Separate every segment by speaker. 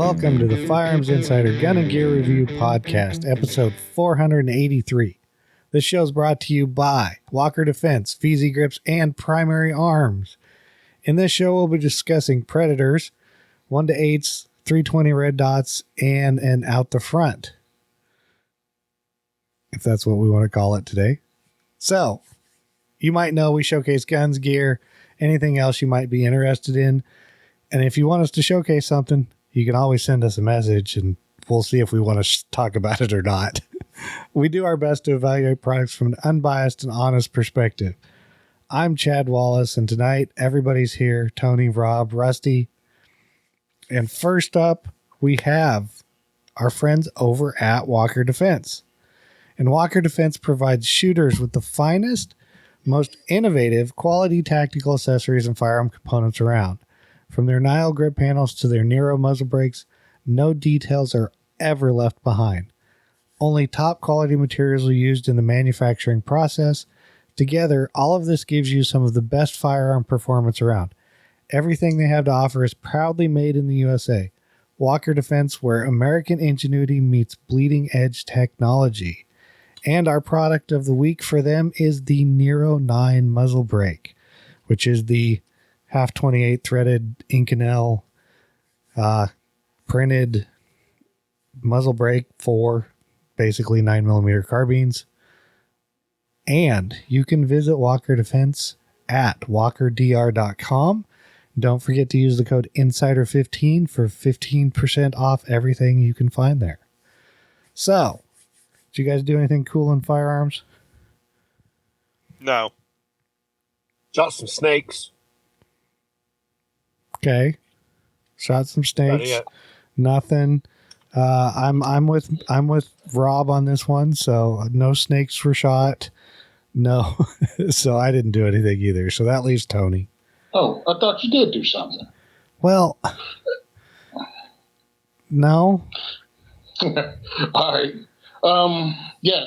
Speaker 1: welcome to the Firearms Insider Gun and Gear Review Podcast, episode 483. This show is brought to you by Walker Defense, Feezy Grips, and Primary Arms. In this show, we'll be discussing Predators, 1-8s, 320 red dots, and an out the front, if that's what we want to call it today. So, you might know we showcase guns, gear, anything else you might be interested in. And if you want us to showcase something, you can always send us a message and we'll see if we want to talk about it or not. We do our best to evaluate products from an unbiased and honest perspective. I'm Chad Wallace, and tonight everybody's here. Tony, Rob, Rusty. And first up, we have our friends over at Walker Defense. And Walker Defense provides shooters with the finest, most innovative, quality tactical accessories and firearm components around. From their Nile grip panels to their Nero muzzle brakes, no details are ever left behind. Only top quality materials are used in the manufacturing process. Together, all of this gives you some of the best firearm performance around. Everything they have to offer is proudly made in the USA. Walker Defense, where American ingenuity meets bleeding edge technology. And our product of the week for them is the Nero 9 muzzle brake, which is the half 28 threaded Inconel printed muzzle brake for basically 9mm carbines. And you can visit Walker Defense at walkerdr.com. Don't forget to use the code INSIDER15 for 15% off everything you can find there. So, did you guys do anything cool in firearms?
Speaker 2: No.
Speaker 3: Shot some snakes.
Speaker 1: Okay. Shot some snakes. Nothing. I'm with Rob on this one, so no snakes were shot. No. So I didn't do anything either. So that leaves Tony.
Speaker 4: Oh, I thought you did do something.
Speaker 1: Well, no.
Speaker 4: All right.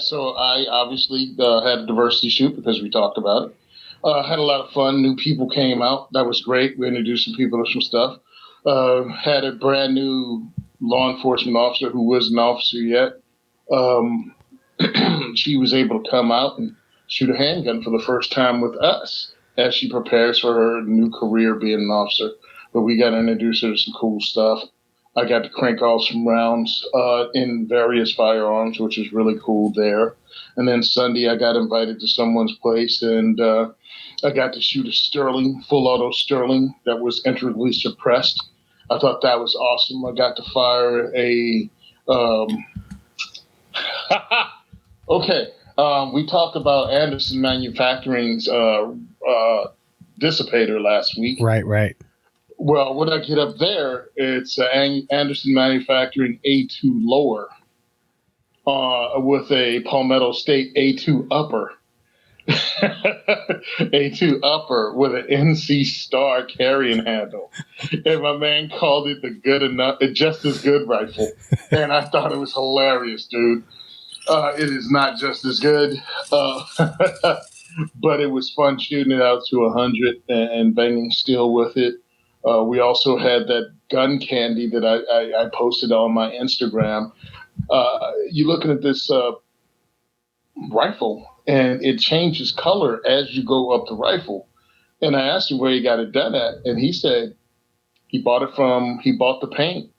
Speaker 4: So I obviously had a diversity shoot because we talked about it. Had a lot of fun. New people came out. That was great. We introduced some people to some stuff. Had a brand new law enforcement officer who wasn't an officer yet. She was able to come out and shoot a handgun for the first time with us as she prepares for her new career being an officer. But we got to introduce her to some cool stuff. I got to crank off some rounds in various firearms, which is really cool there. And then Sunday, I got invited to someone's place, and I got to shoot a Sterling, full auto Sterling that was integrally suppressed. I thought that was awesome. I got to fire a okay. We talked about Anderson Manufacturing's dissipator last week.
Speaker 1: Right.
Speaker 4: Well, when I get up there, it's Anderson Manufacturing A2 lower with a Palmetto State A2 upper. A2 upper with an NC Star carrying handle. And my man called it the good enough, just as good rifle. And I thought it was hilarious, dude. It is not just as good, but it was fun shooting it out to 100 and banging steel with it. We also had that gun candy that I posted on my Instagram. You're looking at this rifle, and it changes color as you go up the rifle. And I asked him where he got it done at, and he said he bought the paint,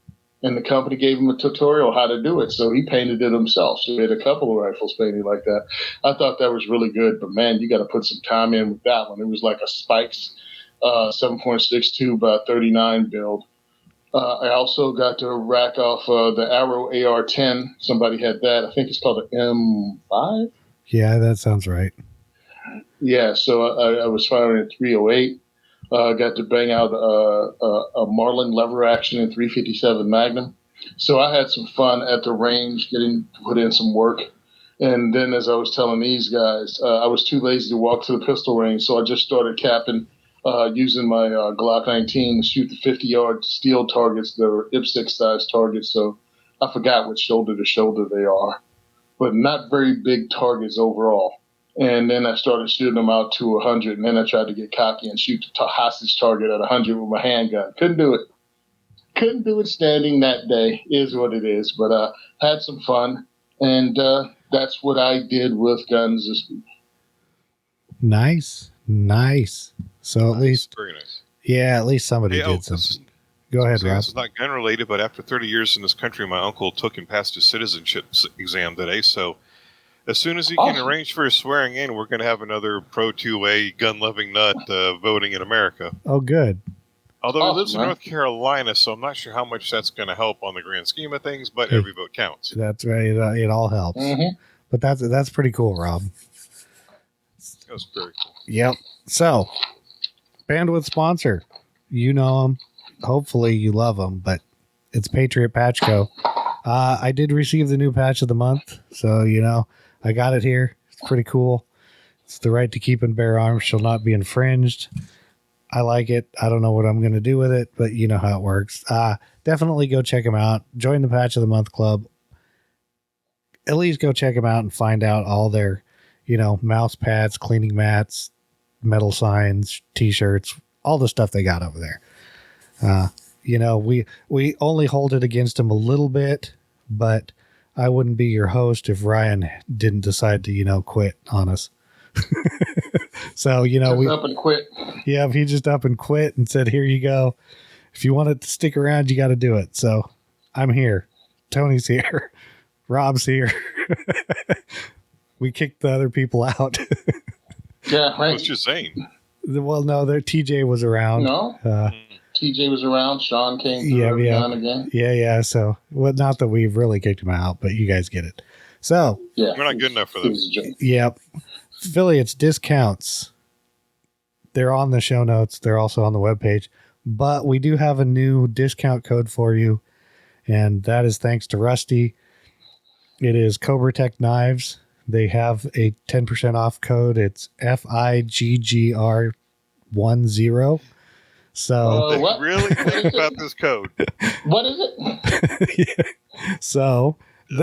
Speaker 4: and the company gave him a tutorial how to do it. So he painted it himself. So he had a couple of rifles painted like that. I thought that was really good, but man, you got to put some time in with that one. It was like a Spikes 7.62 by 39 build. I also got to rack off the Arrow AR-10. Somebody had that. I think it's called an M5.
Speaker 1: Yeah, that sounds right.
Speaker 4: Yeah, so I was firing at 308. Got to bang out a Marlin lever action in 357 Magnum. So I had some fun at the range, getting to put in some work. And then, as I was telling these guys, I was too lazy to walk to the pistol range, so I just started capping using my Glock 19 to shoot the 50-yard steel targets. They're IPSC-size targets, so I forgot which shoulder to shoulder they are, but not very big targets overall. And then I started shooting them out to 100, and then I tried to get cocky and shoot the hostage target at 100 with my handgun. Couldn't do it. couldn't do it standing that day. Is what it is. But had some fun, and that's what I did with guns this week.
Speaker 1: Nice. So at least,
Speaker 2: very nice.
Speaker 1: Yeah, at least somebody did something. Go ahead, Rob.
Speaker 2: This is not gun related, but after 30 years in this country, my uncle took and passed his citizenship exam today. So as soon as he can arrange for his swearing in, we're going to have another pro 2A gun loving nut voting in America.
Speaker 1: Oh, good.
Speaker 2: Although he lives in North Carolina, so I'm not sure how much that's going to help on the grand scheme of things, but every vote counts.
Speaker 1: That's right. It all helps. Mm-hmm. But that's pretty cool, Rob.
Speaker 2: That's very cool.
Speaker 1: Yep. So, bandwidth sponsor. You know them. Hopefully you love them, but it's Patriot Patch Co. I did receive the new patch of the month, so, I got it here. It's pretty cool. It's the right to keep and bear arms shall not be infringed. I like it. I don't know what I'm going to do with it, but you know how it works. Definitely go check them out. Join the Patch of the Month Club. At least go check them out and find out all their, mouse pads, cleaning mats, metal signs, t-shirts, all the stuff they got over there. We only hold it against them a little bit, but I wouldn't be your host if Ryan didn't decide to, quit on us. So, we
Speaker 4: up and quit.
Speaker 1: Yeah, he just up and quit and said, here you go. If you want it to stick around, you got to do it. So I'm here. Tony's here. Rob's here. We kicked the other people out.
Speaker 4: Yeah, right.
Speaker 2: What's your saying?
Speaker 1: Well, no, TJ was around.
Speaker 4: No, TJ was around. Sean came through again.
Speaker 1: Yeah. So, not that we've really kicked him out, but you guys get it. So,
Speaker 2: we're not good enough for them.
Speaker 1: Yep. Affiliates discounts. They're on the show notes. They're also on the webpage. But we do have a new discount code for you, and that is thanks to Rusty. It is Cobra Tech Knives. They have a 10% off code. It's FIGGR10. So
Speaker 2: what? Really think about this code.
Speaker 4: What is it?
Speaker 1: So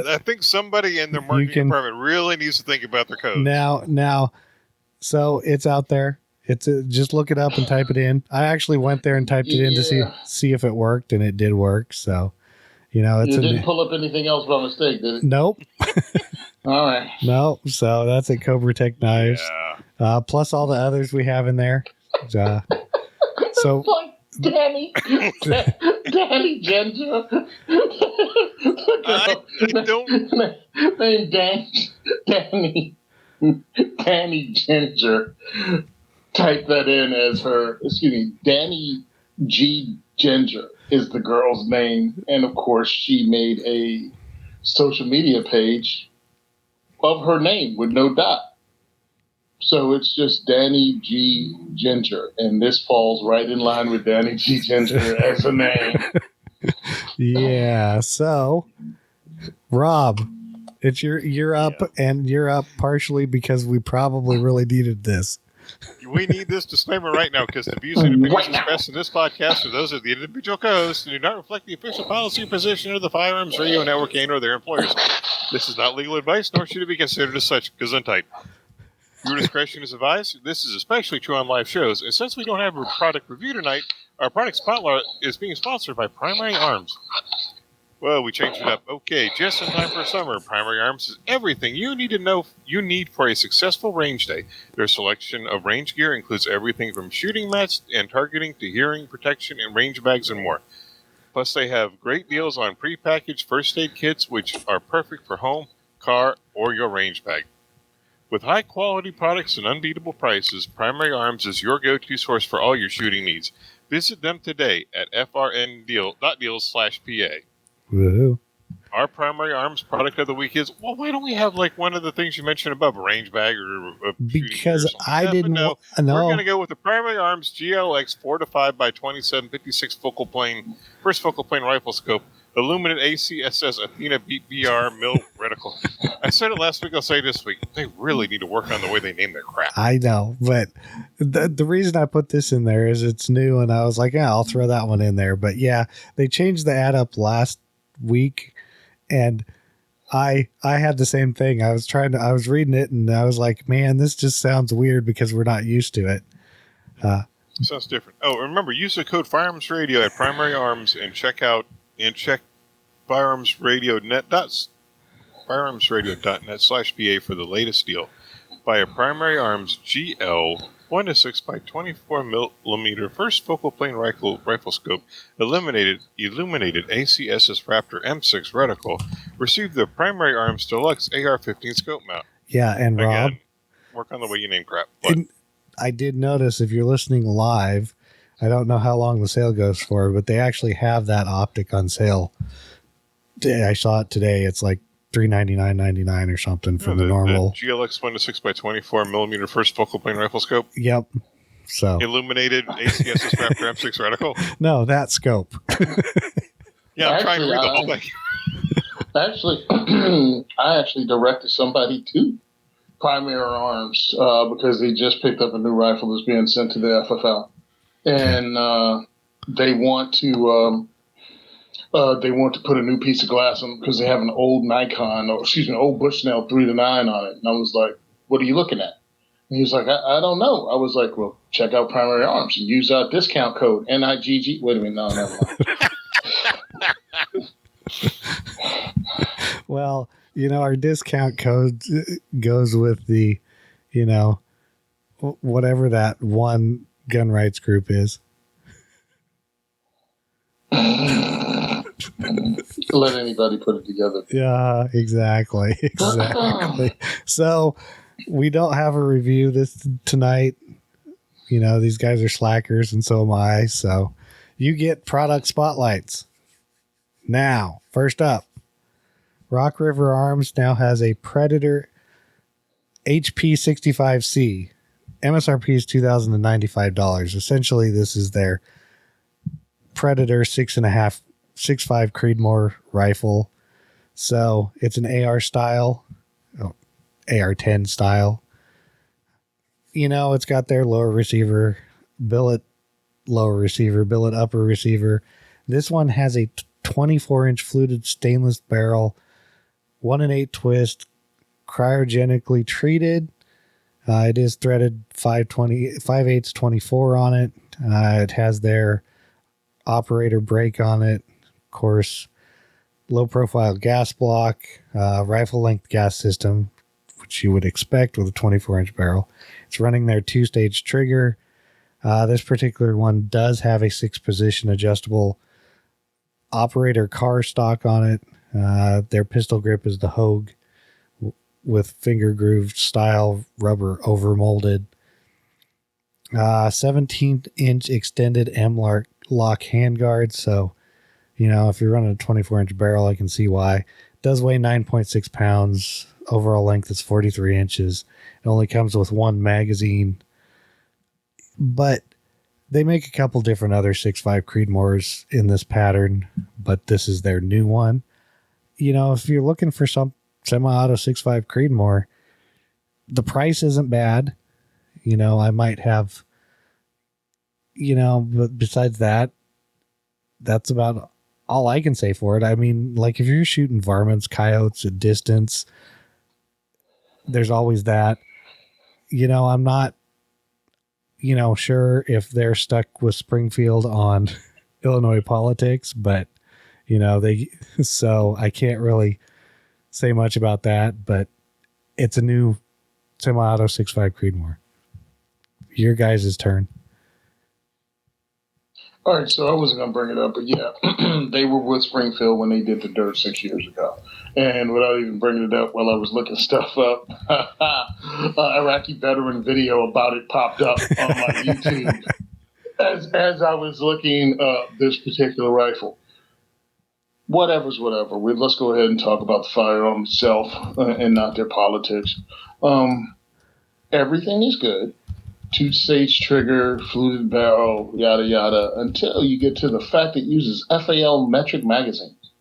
Speaker 2: I think somebody in their marketing department really needs to think about their code.
Speaker 1: Now, so it's out there. It's just look it up and type it in. I actually went there and typed it in to see if it worked, and it did work. So, it's
Speaker 4: you didn't pull up anything else by mistake, did it?
Speaker 1: Nope.
Speaker 4: All right.
Speaker 1: No. So that's at Cobra Tech Knives. Yeah. Plus all the others we have in there. So
Speaker 4: Danny Ginger.
Speaker 2: I don't.
Speaker 4: Named Danny Ginger. Type that in as her. Danny G. Ginger is the girl's name, and of course, she made a social media page of her name with no dot. So it's just Danny G. Ginger, and this falls right in line with Danny G. Ginger as a name.
Speaker 1: Yeah. So, Rob, it's you're up, and you're up partially because we probably really needed this.
Speaker 2: We need this disclaimer right now because the views and opinions expressed in this podcast are those of the individual co-hosts and do not reflect the official policy or position of the Firearms Radio Network and or their employers. This is not legal advice, nor should it be considered as such. Gesundheit. Your discretion is advised. This is especially true on live shows. And since we don't have a product review tonight, our product spotlight is being sponsored by Primary Arms. Well, we changed it up. Okay, just in time for summer, Primary Arms is everything you need to know you need for a successful range day. Their selection of range gear includes everything from shooting mats and targeting to hearing protection and range bags and more. Plus, they have great deals on prepackaged first aid kits, which are perfect for home, car, or your range bag. With high-quality products and unbeatable prices, Primary Arms is your go-to source for all your shooting needs. Visit them today at frndeal.deals/PA.
Speaker 1: Woohoo.
Speaker 2: Our Primary Arms product of the week is, well, why don't we have like one of the things you mentioned above, a range bag or a
Speaker 1: because I didn't know.
Speaker 2: We're going to go with the Primary Arms GLX 4-5x27 56 first focal plane rifle scope, Illuminate ACSS Athena BR Mill Reticle. I said it last week, I'll say it this week. They really need to work on the way they name their crap.
Speaker 1: I know, but the reason I put this in there is it's new, and I was like, I'll throw that one in there. But yeah, they changed the ad up last week, and I had the same thing. I was reading it, and I was like, man, this just sounds weird because we're not used to it.
Speaker 2: Sounds different. Oh, remember, use the code Firearms Radio at Primary Arms and check firearmsradio.net/BA for the latest deal. Buy a Primary Arms GL 1-6 by 24 millimeter first focal plane rifle scope, illuminated ACSS Raptor M6 reticle. Receive the Primary Arms Deluxe AR-15 scope mount.
Speaker 1: Yeah, and
Speaker 2: Again,
Speaker 1: Rob,
Speaker 2: work on the way you name crap. But
Speaker 1: I did notice if you're listening live, I don't know how long the sale goes for, but they actually have that optic on sale. I saw it today. It's like $399.99 or something for the normal.
Speaker 2: The GLX 1-6 by 24 millimeter first focal plane rifle scope.
Speaker 1: Yep. So
Speaker 2: illuminated ACSS Raptor M6 reticle.
Speaker 1: No, that scope.
Speaker 2: Yeah, I'm trying to read the whole thing.
Speaker 4: Actually, I actually directed somebody to Primary Arms because they just picked up a new rifle that's being sent to the FFL, and they want to put a new piece of glass on because they have an old old Bushnell 3-9 on it. And I was like, "What are you looking at?" And he was like, I don't know. I was like, "Well, check out Primary Arms and use our discount code NIGG." Wait a minute, no, never mind.
Speaker 1: Well, our discount code goes with the, whatever that one gun rights group is.
Speaker 4: Let anybody put it together.
Speaker 1: Yeah, exactly. So we don't have a review tonight. These guys are slackers and so am I. So you get product spotlights. Now, first up, Rock River Arms now has a Predator HP 65C. MSRP is $2,095. Essentially, this is their Predator 6.5 6.5 Creedmoor rifle. So it's an AR style, AR-10 style. It's got their lower receiver, billet upper receiver. This one has a 24-inch fluted stainless barrel, 1-8 twist, cryogenically treated. It is threaded 5/8 24 on it. It has their operator brake on it. Of course, low profile gas block, rifle length gas system, which you would expect with a 24-inch barrel. It's running their 2-stage trigger. This particular one does have a 6-position adjustable operator car stock on it. Their pistol grip is the Hogue with finger grooved style rubber overmolded. 17-inch extended M-lock handguard. So, if you're running a 24-inch barrel, I can see why. It does weigh 9.6 pounds. Overall length is 43 inches. It only comes with one magazine. But they make a couple different other 6.5 Creedmoors in this pattern, but this is their new one. If you're looking for some semi-auto 6.5 Creedmoor, the price isn't bad. I might have, but besides that, that's about all I can say for it. I mean, like if you're shooting varmints, coyotes at distance, there's always that. I'm not, sure if they're stuck with Springfield on Illinois politics, but so I can't really say much about that, but it's a new semi-auto 6.5 Creedmoor. Your guys' turn.
Speaker 4: All right, so I wasn't going to bring it up, but yeah, they were with Springfield when they did the dirt 6 years ago. And without even bringing it up while I was looking stuff up, Iraqi veteran video about it popped up on my YouTube as I was looking this particular rifle. Whatever's whatever. Let's go ahead and talk about the firearm itself and not their politics. Everything is good. 2-stage trigger, fluted barrel, yada, yada, until you get to the fact it uses FAL metric magazines.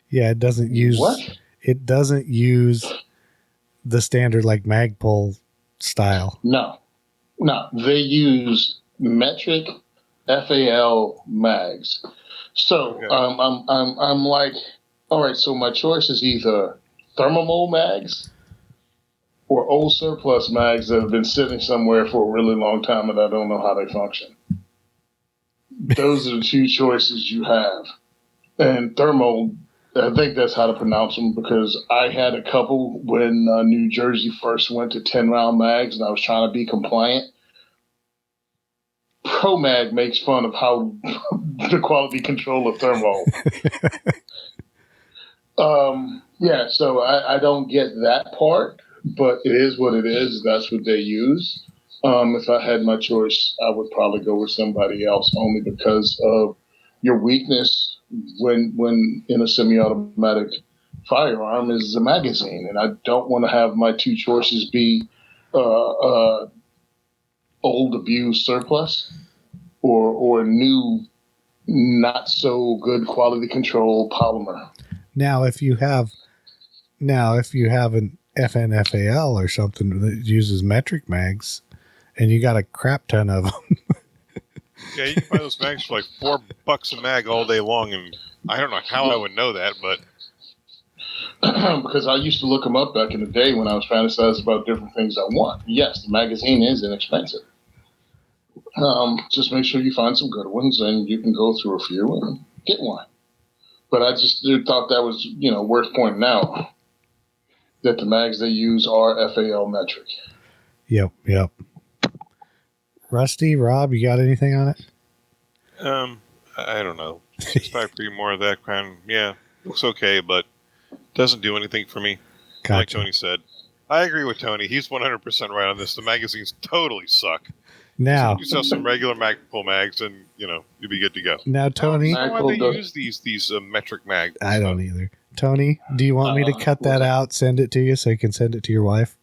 Speaker 1: Yeah, it doesn't use...
Speaker 4: What?
Speaker 1: It doesn't use the standard like Magpul style.
Speaker 4: No. They use metric FAL mags. So
Speaker 2: Okay.
Speaker 4: I'm like, all right, so my choice is either thermal mags or old surplus mags that have been sitting somewhere for a really long time and I don't know how they function. Those are the two choices you have. And thermal, I think that's how to pronounce them, because I had a couple when New Jersey first went to 10-round mags and I was trying to be compliant. ProMag makes fun of how the quality control of thermal. Yeah, so I don't get that part, but it is what it is. That's what they use. If I had my choice, I would probably go with somebody else, only because of your weakness when in a semi-automatic firearm is the magazine, and I don't want to have my two choices be old abused surplus or new not so good quality control polymer.
Speaker 1: Now, if you have an FNFAL or something that uses metric mags, and you got a crap ton of them.
Speaker 2: Yeah, you can buy those mags for like $4 a mag all day long, and I don't know how I would know that, but
Speaker 4: because I used to look them up back in the day when I was fantasizing about different things I want. Yes, the magazine is inexpensive. Just make sure you find some good ones, and you can go through a few and get one. But I just thought that was, worth pointing out that the mags they use are FAL metric.
Speaker 1: Yep. Rusty, Rob, you got anything on it?
Speaker 2: I don't know. 6.5 more of that kind. Yeah, looks okay, but doesn't do anything for me.
Speaker 1: Gotcha.
Speaker 2: Like Tony said. I agree with Tony. He's 100% right on this. The magazines totally suck.
Speaker 1: Now,
Speaker 2: you sell some regular Magpul mags, and you'll be good to go.
Speaker 1: Now, Tony,
Speaker 2: I don't know why they use these metric mags.
Speaker 1: I don't either. Tony, do you want me to cut that out, send it to you so you can send it to your wife?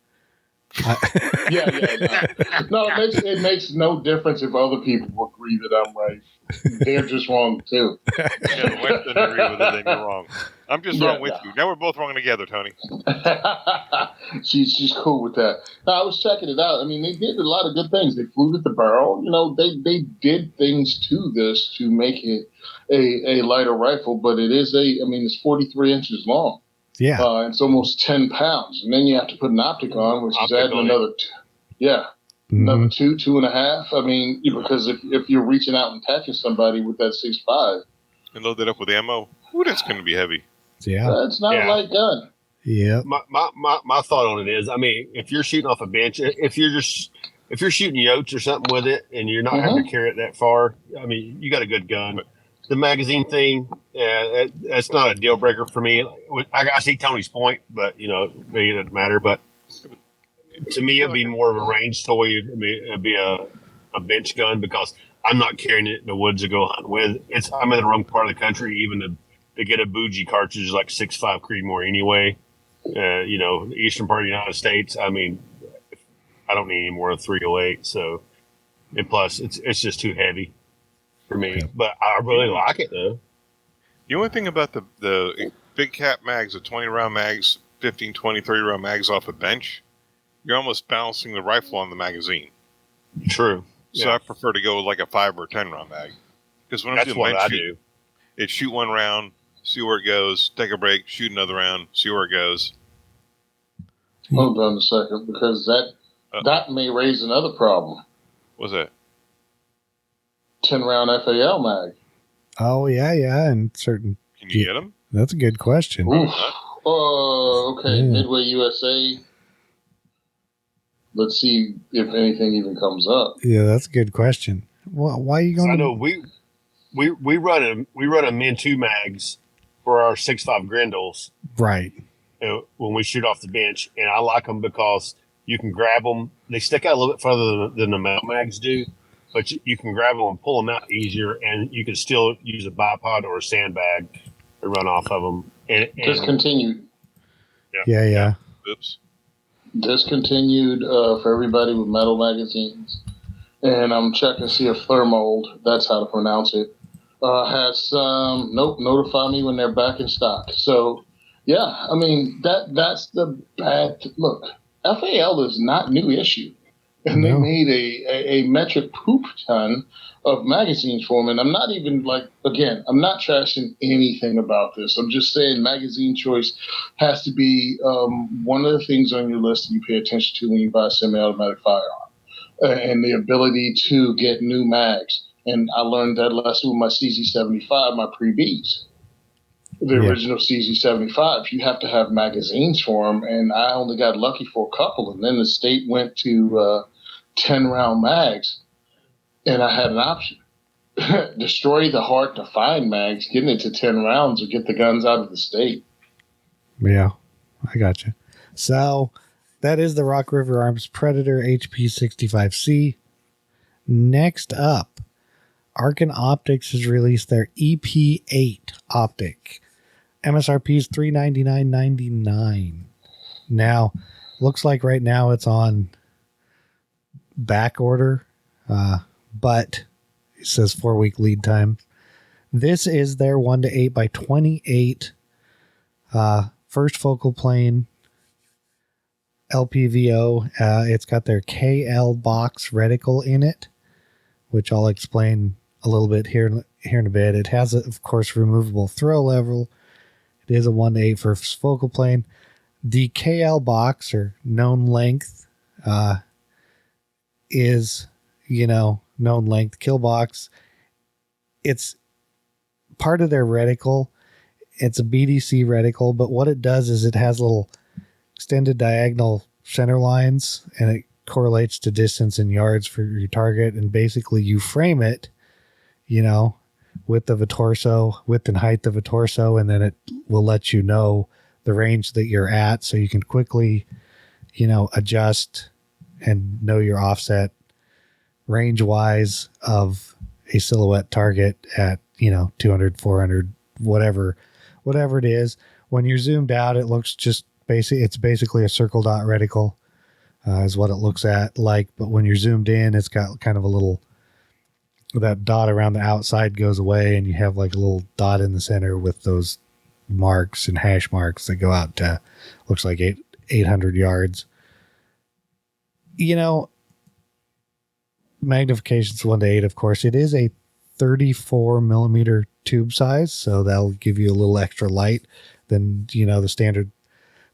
Speaker 4: Yeah. No, it makes no difference if other people agree that I'm right. They're just wrong too.
Speaker 2: Yeah, the wife doesn't agree with it, then you're wrong. I'm just wrong with you. Now we're both wrong together, Tony.
Speaker 4: She's cool with that. No, I was checking it out. I mean, they did a lot of good things. They fluted the barrel. They did things to this to make it a lighter rifle, but it's 43 inches long.
Speaker 1: Yeah.
Speaker 4: It's almost 10 pounds. And then you have to put an optic on, which is adding another, another 2.5. I mean, because if you're reaching out and catching somebody with that 6.5.
Speaker 2: And load that up with ammo, that's going to be heavy.
Speaker 1: Yeah.
Speaker 4: It's not a light gun.
Speaker 1: Yeah.
Speaker 3: My thought on it is, I mean, if you're shooting off a bench, if you're shooting yotes or something with it and you're not having to carry it that far, I mean, you got a good gun. The magazine thing, that's not a deal breaker for me. I see Tony's point, but maybe it doesn't matter. But to me, it'd be more of a range toy. It'd be a bench gun because I'm not carrying it in the woods to go hunting with. I'm in the wrong part of the country, even to get a bougie cartridge is like 6.5 Creedmoor anyway. The eastern part of the United States. I mean, I don't need any more than 308. So, and plus, it's just too heavy for me. But I really like it though.
Speaker 2: The only thing about the big cap mags, the 20-round mags, 15, 20, 30-round mags off a bench, you're almost balancing the rifle on the magazine.
Speaker 3: True.
Speaker 2: So I prefer to go with like a 5 or 10-round mag. Because when I'm doing bench shoot, it's shoot one round, see where it goes, take a break, shoot another round, see where it goes.
Speaker 4: Hold on a second, because that may raise another problem.
Speaker 2: What's that?
Speaker 4: 10-round FAL mag.
Speaker 1: Oh, yeah, and certain...
Speaker 2: Can you get them?
Speaker 1: That's a good question.
Speaker 4: Okay, Midway USA. Let's see if anything even comes up.
Speaker 1: Yeah, that's a good question. Well, why are you going?
Speaker 3: I know we run a Min 2 mags for our 6.5 Grendels,
Speaker 1: right?
Speaker 3: When we shoot off the bench, and I like them because you can grab them. They stick out a little bit further than the mount mags do, but you can grab them and pull them out easier, and you can still use a bipod or a sandbag to run off of them. And
Speaker 4: discontinued.
Speaker 1: Yeah.
Speaker 2: Oops.
Speaker 4: Discontinued for everybody with metal magazines. And I'm checking to see if Thermold, that's how to pronounce it, has some. Notify me when they're back in stock. So, yeah, I mean that's the bad look. FAL is not new issue. And they made a metric poop ton of magazines for them. And I'm not even I'm not trashing anything about this. I'm just saying magazine choice has to be one of the things on your list that you pay attention to when you buy a semi-automatic firearm. And the ability to get new mags. And I learned that lesson with my CZ75, my pre-Bs. The original CZ75, you have to have magazines for them. And I only got lucky for a couple. And then the state went to 10-round mags, and I had an option. Destroy the hard-to-find mags, getting it to 10 rounds, or get the guns out of the state.
Speaker 1: Yeah, I got you. So that is the Rock River Arms Predator HP65C. Next up, Arkin Optics has released their EP8 optic. MSRP is $399.99. Now, looks like right now it's on back order, but it says 4-week lead time. This is their 1:8 by 28 first focal plane LPVO. It's got their KL box reticle in it, which I'll explain a little bit here in a bit. It has, of course, removable throw level. It is a 1:8 first focal plane. The KL box, or known length, is, known length kill box. It's part of their reticle. It's a BDC reticle, but what it does is it has little extended diagonal center lines, and it correlates to distance in yards for your target. And basically you frame it, width of a torso, width and height of a torso, and then it will let you know the range that you're at, so you can quickly, adjust and know your offset range wise of a silhouette target at, 200, 400, whatever it is. When you're zoomed out, it looks just it's basically a circle dot reticle, is what it looks like. But when you're zoomed in, it's got kind of a little, that dot around the outside goes away, and you have like a little dot in the center with those marks and hash marks that go out to, looks like 800 yards. Magnification's 1:8, of course. It is a 34 millimeter tube size, so that'll give you a little extra light than, the standard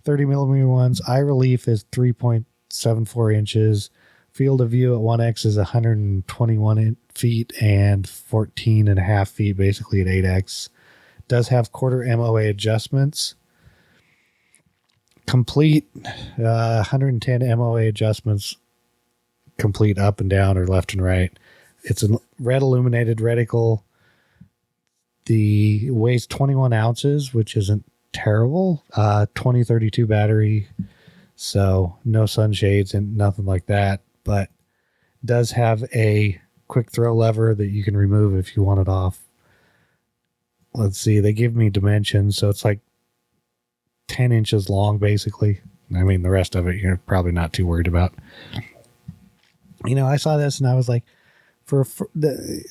Speaker 1: 30 millimeter ones. Eye relief is 3.74 inches. Field of view at 1x is 121 feet and 14.5 feet, basically at 8x. Does have quarter MOA adjustments. Complete 110 MOA adjustments, complete up and down or left and right. It's a red illuminated reticle. The weighs 21 ounces, which isn't terrible. 2032 battery, so no sunshades and nothing like that, but does have a quick throw lever that you can remove if you want it off. Let's see, they give me dimensions, so it's like 10 inches long, basically. I mean, the rest of it you're probably not too worried about. I saw this and I was like,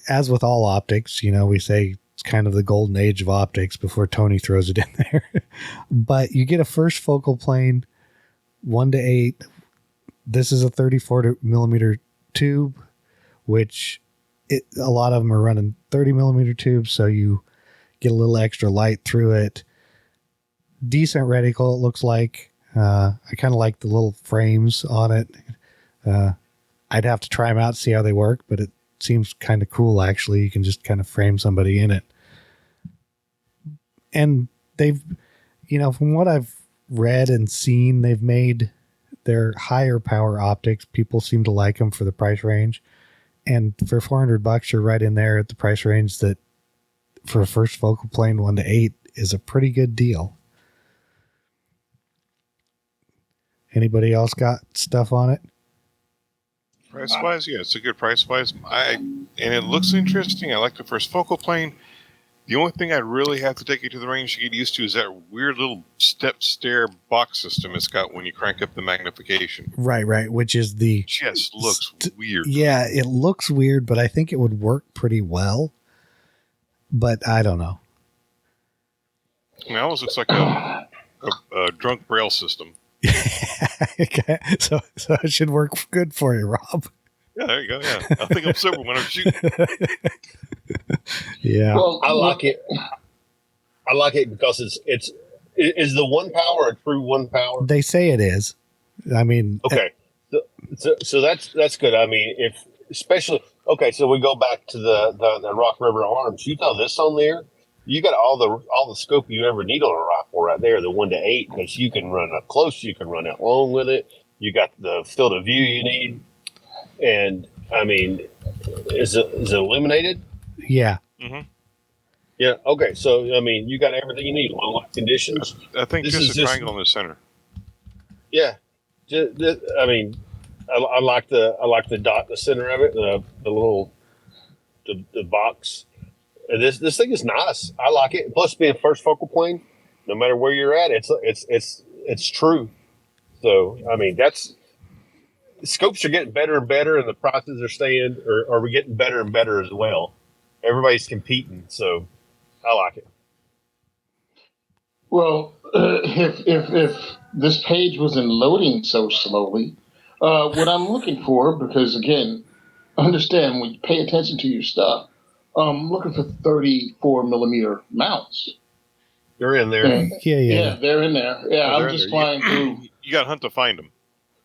Speaker 1: as with all optics, we say it's kind of the golden age of optics before Tony throws it in there. But you get a first focal plane, 1:8. This is a 34 millimeter tube, which a lot of them are running 30 millimeter tubes, so you get a little extra light through it. Decent reticle, it looks like. I kind of like the little frames on it. I'd have to try them out to see how they work, but it seems kind of cool, actually. You can just kind of frame somebody in it. And they've, from what I've read and seen, they've made their higher power optics. People seem to like them for the price range. And for $400, you're right in there at the price range that for a first focal plane 1:8 is a pretty good deal. Anybody else got stuff on it?
Speaker 2: Price wise, yeah, it's a good price wise. And it looks interesting. I like the first focal plane. The only thing I'd really have to take you to the range to get used to is that weird little step stair box system it's got when you crank up the magnification.
Speaker 1: Right. Which is the
Speaker 2: just looks weird.
Speaker 1: Yeah, it looks weird, but I think it would work pretty well. But I don't know.
Speaker 2: It almost looks like a drunk braille system.
Speaker 1: Okay. So it should work good for you, Rob.
Speaker 2: Yeah, there you go. Yeah, I think I'm sober when I'm shooting.
Speaker 1: Yeah.
Speaker 4: Well,
Speaker 3: I like it. I like it because is the 1 power a true 1 power?
Speaker 1: They say it is. I mean,
Speaker 3: Okay, so that's good. I mean, if especially so we go back to the Rock River Arms. You throw this on there, you got all the scope you ever need on a rifle right there. The 1 to 8, because you can run up close, you can run out long with it. You got the field of view you need, and I mean, is it illuminated?
Speaker 1: yeah.
Speaker 2: Mm-hmm.
Speaker 3: Yeah. Okay. So I mean, you got everything you need. Low light conditions.
Speaker 2: I think
Speaker 3: This
Speaker 2: just
Speaker 3: is
Speaker 2: a triangle in the center.
Speaker 3: Yeah. I mean, I like the dot in the center of it, the little the box. And this thing is nice. I like it. Plus, being first focal plane, no matter where you're at, it's true. So I mean, scopes are getting better and better, and the prices are staying, or are we getting better and better as well? Everybody's competing, so I like it.
Speaker 4: Well, if this page wasn't loading so slowly, what I'm looking for, because again, understand when you pay attention to your stuff, I'm looking for 34 millimeter mounts.
Speaker 3: They're in there.
Speaker 4: And,
Speaker 1: Yeah.
Speaker 4: they're in there. Yeah,
Speaker 2: Oh,
Speaker 4: I'm just flying through.
Speaker 2: You got to hunt to find them.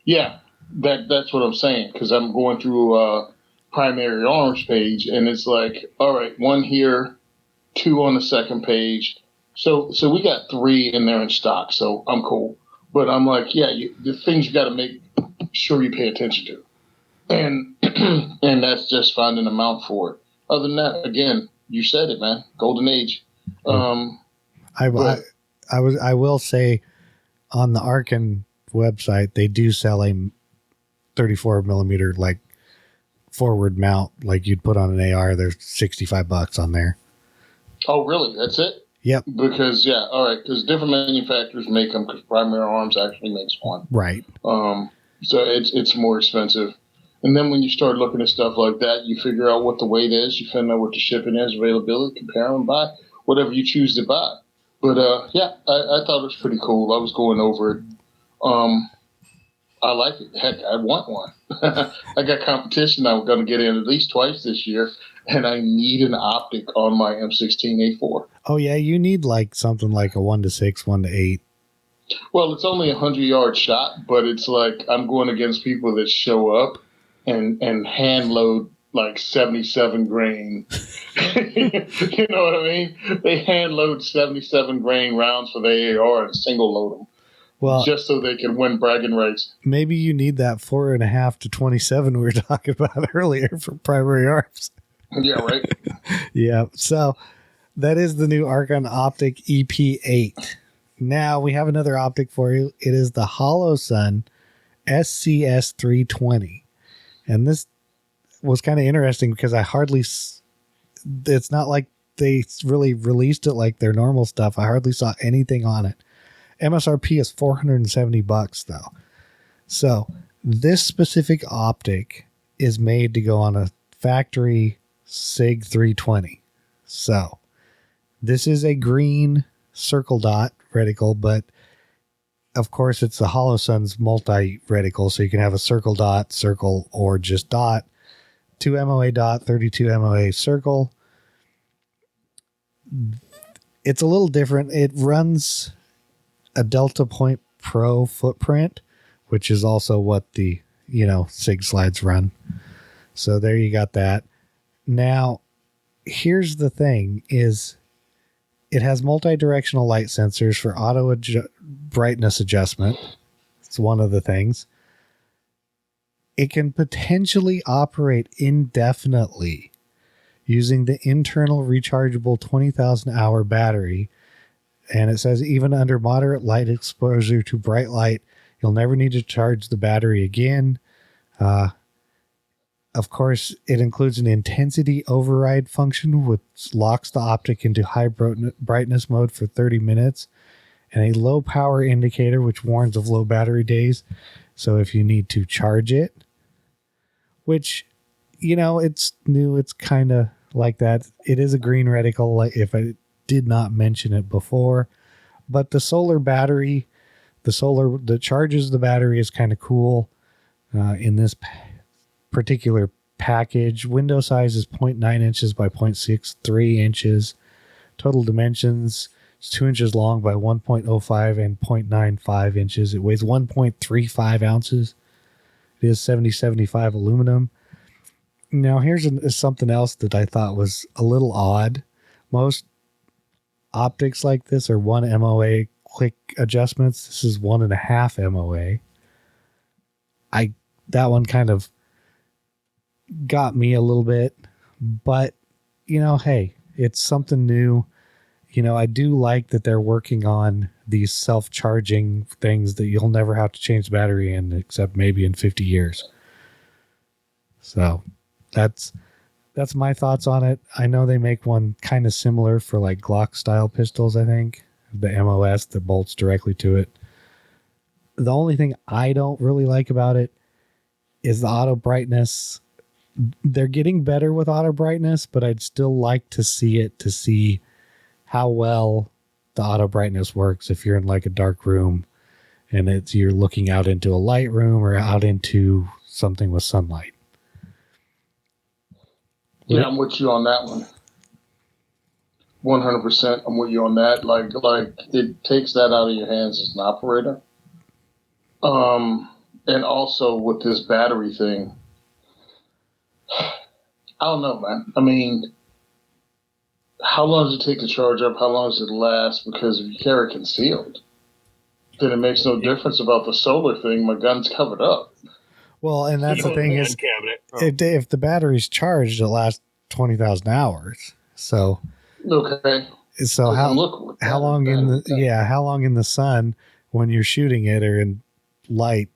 Speaker 4: Yeah, that's what I'm saying, because I'm going through primary arms page, and it's like, all right, 1 here, 2 on the second page. So we got 3 in there in stock, so I'm cool. But I'm like, yeah, the things you got to make sure you pay attention to, and and that's just finding a mount for it. Other than that, again, you said it, man, golden age.
Speaker 1: I will say on the Arkin website, they do sell a 34 millimeter like forward mount, like you'd put on an AR. There's $65 on there.
Speaker 4: Oh, really? That's it?
Speaker 1: Yep.
Speaker 4: Because because different manufacturers make them, because Primary Arms actually makes one.
Speaker 1: Right.
Speaker 4: So it's more expensive. And then when you start looking at stuff like that, you figure out what the weight is, you find out what the shipping is, availability, compare them, buy whatever you choose to buy. But I thought it was pretty cool. I was going over it. I like it. Heck, I want one. I got competition I'm going to get in at least twice this year, and I need an optic on my M16A4.
Speaker 1: Oh yeah, you need like something like a 1 to 6, 1 to 8.
Speaker 4: Well, it's only 100-yard shot, but it's like I'm going against people that show up and hand load like 77 grain. You know what I mean? They hand load 77 grain rounds for the AR and single load them. Well, just so they can win bragging rights.
Speaker 1: Maybe you need that 4.5 to 27 we were talking about earlier for primary arms.
Speaker 4: Yeah, right.
Speaker 1: Yeah. So that is the new Archon Optic EP8. Now we have another optic for you. It is the HoloSun SCS 320. And this was kind of interesting because it's not like they really released it like their normal stuff. I hardly saw anything on it. MSRP is $470 though. So this specific optic is made to go on a factory SIG 320. So this is a green circle dot reticle, but of course it's the HoloSun's multi reticle. So you can have a circle dot, circle, or just dot, 2 MOA dot, 32 MOA circle. It's a little different. It runs a Delta Point Pro footprint, which is also what the, SIG slides run. So there you got that. Now, here's the thing is it has multi-directional light sensors for auto brightness adjustment. It's one of the things. It can potentially operate indefinitely using the internal rechargeable 20,000 hour battery. And it says even under moderate light exposure to bright light, you'll never need to charge the battery again. Of course, it includes an intensity override function, which locks the optic into high brightness mode for 30 minutes, and a low power indicator, which warns of low battery days. So if you need to charge it, which, it's new, it's kind of like that. It is a green reticle, like if I did not mention it before, but the solar battery, The solar that charges the battery is kind of cool. In this particular package, window size is 0.9 inches by 0.63 inches. Total dimensions is 2 inches long by 1.05 and 0.95 inches. It weighs 1.35 ounces. It is 7075 aluminum. Now, here's something else that I thought was a little odd. Most optics like this are 1 MOA quick adjustments. This is 1.5 MOA. That one kind of got me a little bit, but hey, it's something new. I do like that they're working on these self-charging things that you'll never have to change the battery in, except maybe in 50 years. So that's my thoughts on it. I know they make one kind of similar for like Glock style pistols, I think. The MOS that bolts directly to it. The only thing I don't really like about it is the auto brightness. They're getting better with auto brightness, but I'd still like to see how well the auto brightness works if you're in like a dark room and you're looking out into a light room or out into something with sunlight.
Speaker 4: Yeah, I'm with you on that one. 100%. I'm with you on that. Like it takes that out of your hands as an operator. And also with this battery thing, I don't know, man. I mean, how long does it take to charge up? How long does it last? Because if you carry it concealed, then it makes no difference about the solar thing. My gun's covered up.
Speaker 1: Well, and that's the thing is, if the battery's charged, it lasts 20,000 hours. So,
Speaker 4: okay.
Speaker 1: So how long in the sun when you're shooting it or in light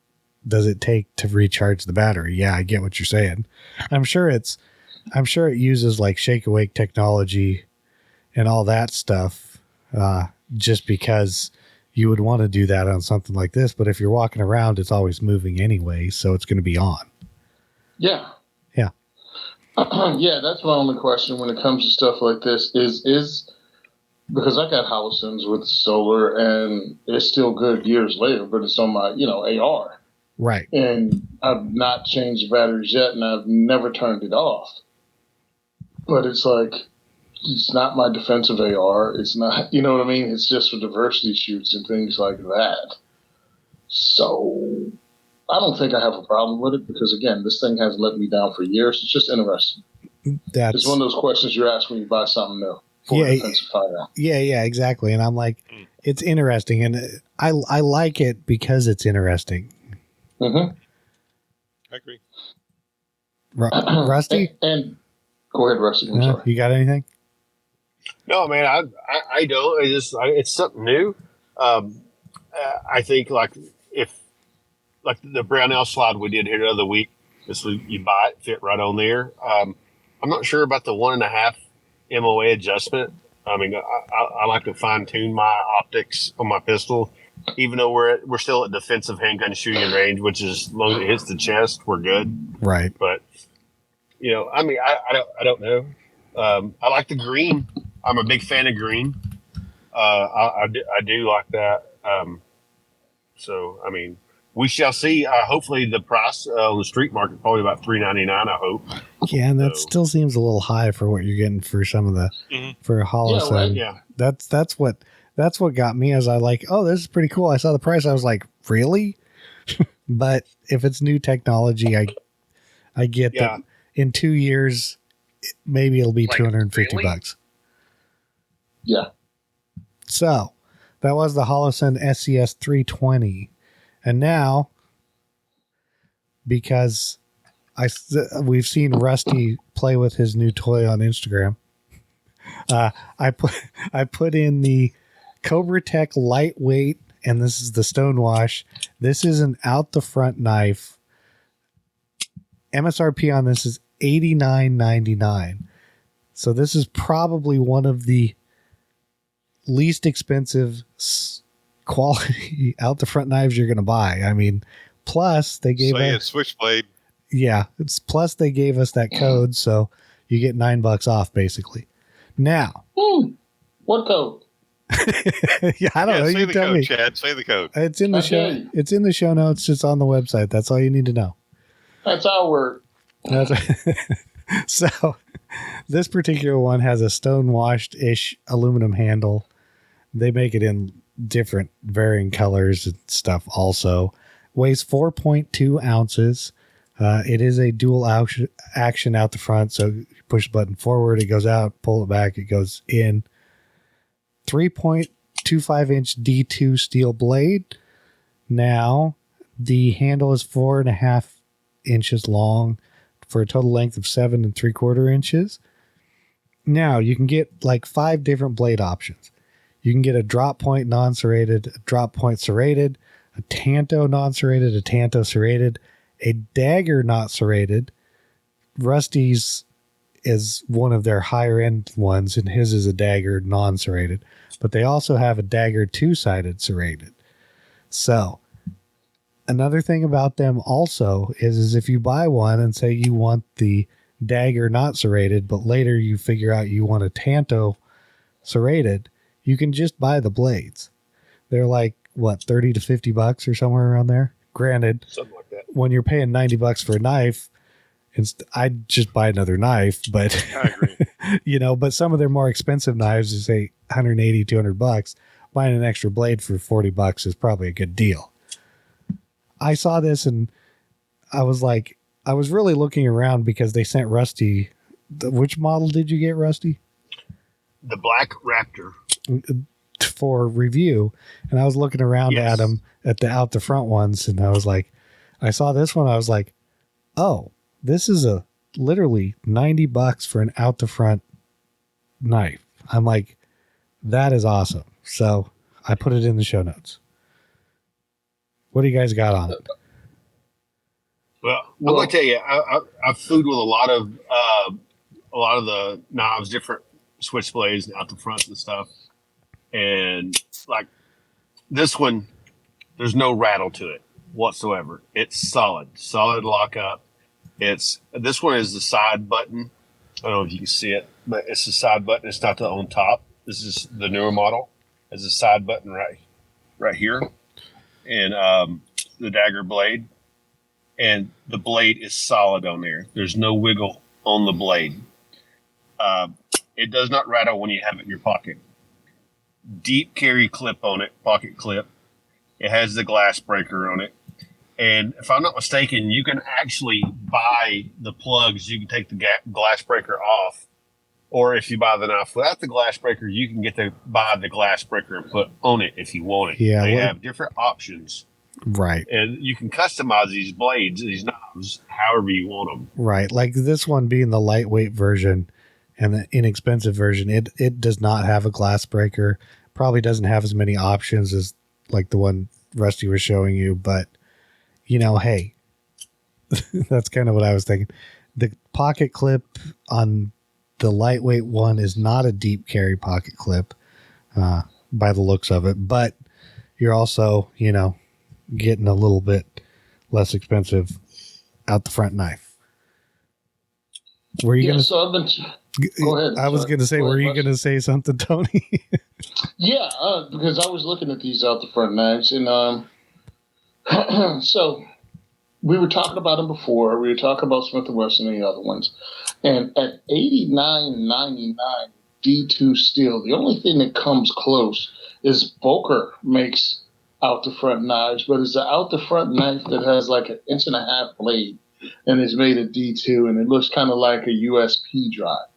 Speaker 1: does it take to recharge the battery? Yeah, I get what you're saying. I'm sure it uses like shake awake technology and all that stuff, just because you would want to do that on something like this. But if you're walking around, it's always moving anyway, so it's going to be on.
Speaker 4: Yeah.
Speaker 1: Yeah.
Speaker 4: Yeah, that's my only question when it comes to stuff like this is because I got Hollisons with solar and it's still good years later, but it's on my, AR.
Speaker 1: Right.
Speaker 4: And I've not changed the batteries yet, and I've never turned it off. But it's like, it's not my defensive AR. It's not, you know what I mean? It's just for diversity shoots and things like that. So I don't think I have a problem with it because, again, this thing hasn't let me down for years. It's just interesting. It's one of those questions you ask when you buy something new for a defensive firearm.
Speaker 1: Yeah, exactly. And I'm like, it's interesting. And I like it because it's interesting.
Speaker 4: Mm-hmm.
Speaker 2: I agree.
Speaker 1: Rusty?
Speaker 4: And go ahead, Rusty. I'm sorry.
Speaker 1: You got anything?
Speaker 3: No, man, I don't. It's something new. I think like the Brownell slide we did here the other week, you buy it, fit right on there. I'm not sure about the 1.5 MOA adjustment. I mean, I like to fine tune my optics on my pistol, even though we're still at defensive handgun shooting range, which is as long as it hits the chest, we're good.
Speaker 1: Right.
Speaker 3: But I mean, I don't know. I like the green. I'm a big fan of green. I do like that. So I mean, we shall see. Hopefully, the price on the street market probably about $3.99. I hope.
Speaker 1: Yeah, and that still seems a little high for what you're getting for some of the for a Hollis.
Speaker 3: Yeah.
Speaker 1: That's what got me. As I like, oh, this is pretty cool. I saw the price. I was like, really? But if it's new technology, I get that. In 2 years, maybe it'll be $250.
Speaker 4: Yeah.
Speaker 1: So that was the Holosun SCS 320. And now, because we've seen Rusty play with his new toy on Instagram, I put in the Cobra Tech lightweight, and this is the Stonewash. This is an out the front knife. MSRP on this is $89.99. So this is probably one of the least expensive quality out the front knives you're going to buy. I mean, plus they gave us
Speaker 2: Switchblade.
Speaker 1: Yeah, plus they gave us that code, so you get $9 off basically. Now,
Speaker 4: what code?
Speaker 1: Yeah, I don't know.
Speaker 2: Say
Speaker 1: You
Speaker 2: the
Speaker 1: tell
Speaker 2: code,
Speaker 1: me.
Speaker 2: Chad. Say the code.
Speaker 1: It's in the show. It's in the show notes. It's on the website. That's all you need to know.
Speaker 4: That's our word.
Speaker 1: So this particular one has a stone washed-ish aluminum handle. They make it in different varying colors and stuff also. Weighs 4.2 ounces. It is a dual action out the front. So you push the button forward, it goes out, pull it back, it goes in. 3.25-inch D2 steel blade. Now, the handle is 4.5 inches long for a total length of 7 3/4 inches. Now, you can get like 5 different blade options. You can get a drop point non-serrated, a drop point serrated, a tanto non-serrated, a tanto serrated, a dagger not serrated. Rusty's is one of their higher end ones, and his is a dagger non-serrated. But they also have a dagger two-sided serrated. So, another thing about them also is if you buy one and say you want the dagger not serrated, but later you figure out you want a tanto serrated, you can just buy the blades. They're like, what, $30 to $50 or somewhere around there? Granted, something like that. When you're paying $90 for a knife, I'd just buy another knife, but
Speaker 2: I agree.
Speaker 1: But some of their more expensive knives is say $180, $200. Buying an extra blade for $40 is probably a good deal. I saw this and I was like, I was really looking around because they sent Rusty. Which model did you get, Rusty?
Speaker 3: The Black Raptor.
Speaker 1: For review. And I was looking around at them at the out the front ones. And I was like, I saw this one. I was like, oh, this is literally $90 for an out the front knife. I'm like, that is awesome. So I put it in the show notes. What do you guys got on it?
Speaker 3: Well, I'm going to tell you, I've fooled with a lot of the knives, different switchblades out the front and stuff. And like this one, there's no rattle to it whatsoever. It's solid lockup. This one is the side button. I don't know if you can see it, but it's the side button. It's not the on top. This is the newer model. It's a side button right here, and the dagger blade, and the blade is solid on there. There's no wiggle on the blade. It does not rattle when you have it in your pocket. Deep carry clip on it, pocket clip. It has the glass breaker on it. And if I'm not mistaken, you can actually buy the plugs. You can take the glass breaker off. Or if you buy the knife without the glass breaker, you can buy the glass breaker and put on it if you want it.
Speaker 1: Yeah,
Speaker 3: they have different options.
Speaker 1: Right.
Speaker 3: And you can customize these blades, these knives, however you want them.
Speaker 1: Right. Like this one being the lightweight version and the inexpensive version, it does not have a glass breaker. Probably doesn't have as many options as like the one Rusty was showing you, but hey, that's kind of what I was thinking. The pocket clip on the lightweight one is not a deep carry pocket clip by the looks of it, but you're also, getting a little bit less expensive out the front knife. Were you going to...
Speaker 4: Go ahead.
Speaker 1: I was going to say, were you going to say something, Tony?
Speaker 4: Yeah, because I was looking at these out the front knives, and so we were talking about them before. We were talking about Smith & Wesson and the other ones, and at $89.99 D2 steel, the only thing that comes close is Boker makes out the front knives, but it's an out the front knife that has like an 1.5 inch blade and is made of D2, and it looks kind of like a USP drive.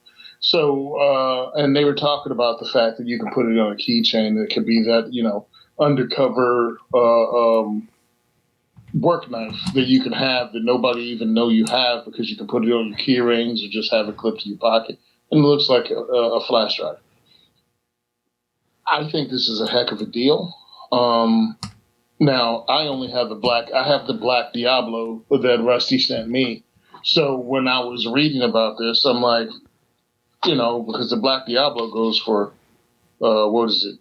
Speaker 4: So, and they were talking about the fact that you can put it on a keychain. It could be that, undercover work knife that you can have that nobody even know you have because you can put it on your key rings or just have it clipped to your pocket. And it looks like a flash drive. I think this is a heck of a deal. Now, I only have the black Diablo that Rusty sent me. So when I was reading about this, I'm like, because the black Diablo goes for, what is it?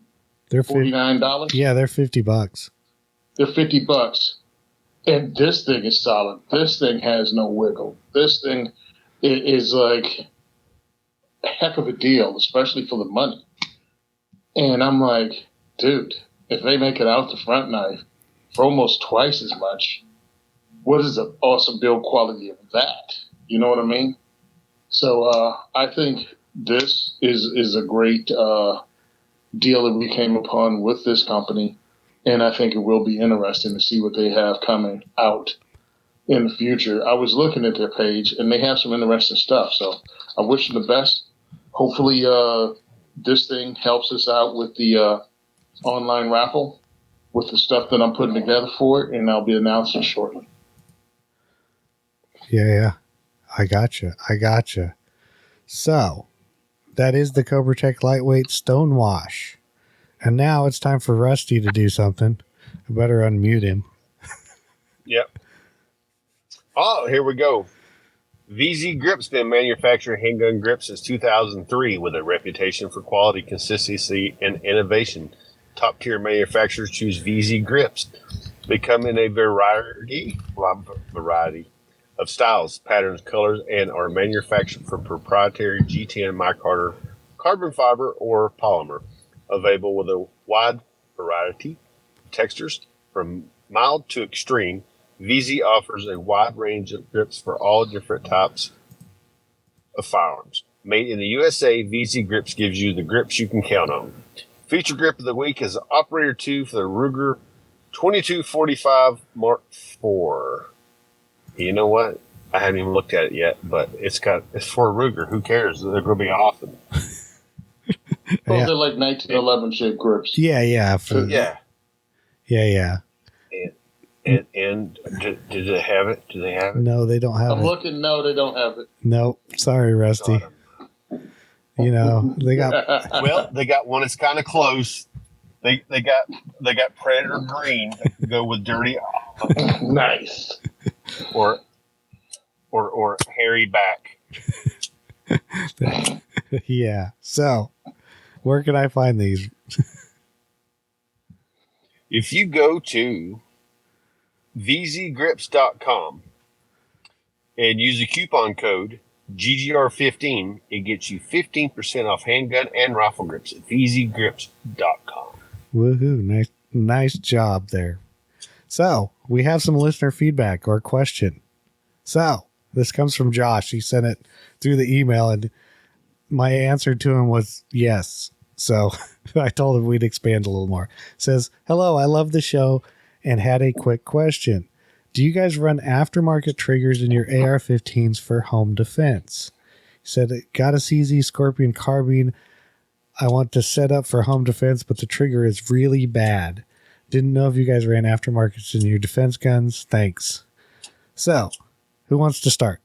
Speaker 1: They're
Speaker 4: $49?
Speaker 1: Yeah, they're $50.
Speaker 4: They're $50. And this thing is solid. This thing has no wiggle. This thing is like a heck of a deal, especially for the money. And I'm like, dude, if they make it out the front knife for almost twice as much, what is the awesome build quality of that? You know what I mean? So I think this is a great deal that we came upon with this company. And I think it will be interesting to see what they have coming out in the future. I was looking at their page, and they have some interesting stuff. So I wish them the best. Hopefully this thing helps us out with the online raffle with the stuff that I'm putting together for it, and I'll be announcing shortly.
Speaker 1: Yeah. I gotcha. So that is the Cobra Tech Lightweight Stonewash. And now it's time for Rusty to do something. I better unmute him.
Speaker 3: Yep. Oh, here we go. VZ Grip's been manufacturing handgun grips since 2003 with a reputation for quality, consistency, and innovation. Top-tier manufacturers choose VZ Grips. They come in a variety of styles, patterns, colors, and are manufactured for proprietary G10 micarta carbon fiber or polymer. Available with a wide variety of textures from mild to extreme. VZ offers a wide range of grips for all different types of firearms. Made in the USA, VZ Grips gives you the grips you can count on. Feature grip of the week is Operator 2 for the Ruger 2245 Mark IV. You know what? I haven't even looked at it yet, but it's for Ruger. Who cares? They're going to be awesome.
Speaker 4: Well,
Speaker 1: Yeah.
Speaker 4: they're like 1911 shaped grips.
Speaker 1: Yeah.
Speaker 3: Yeah.
Speaker 1: Yeah.
Speaker 3: And do they have it? Do they have it?
Speaker 1: No, they don't have
Speaker 4: I'm
Speaker 1: it.
Speaker 4: looking. No, they don't have it.
Speaker 1: Nope. Sorry, Rusty. You know, they got
Speaker 3: Well, they got one that's kind of close. They got Predator Green that can go with Dirty
Speaker 4: Nice.
Speaker 3: or Hairy Back.
Speaker 1: yeah. So, where can I find these?
Speaker 3: If you go to vzgrips.com and use the coupon code GGR15, it gets you 15% off handgun and rifle grips at vzgrips.com.
Speaker 1: Woohoo. Nice job there. So, we have some listener feedback or question. So, this comes from Josh. He sent it through the email, and my answer to him was yes. So, I told him we'd expand a little more. It says, hello, I love the show and had a quick question. Do you guys run aftermarket triggers in your AR-15s for home defense? He said, got a CZ Scorpion carbine I want to set up for home defense, but the trigger is really bad. Didn't know if you guys ran aftermarkets in your defense guns. Thanks. So, who wants to start?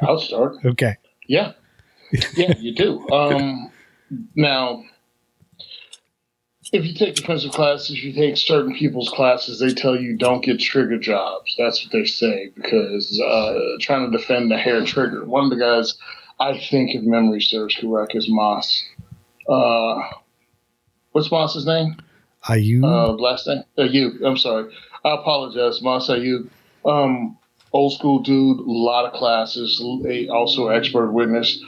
Speaker 4: I'll start.
Speaker 1: Okay.
Speaker 4: Yeah, you do. Now, if you take defensive classes, you take certain people's classes, they tell you don't get trigger jobs. That's what they say, because trying to defend the hair trigger. One of the guys, I think, if memory serves correct, is Moss. What's Moss's name?
Speaker 1: Ayub.
Speaker 4: Last name? Ayub. I'm sorry. I apologize, Moss Ayub. Old school dude, a lot of classes, also expert witness.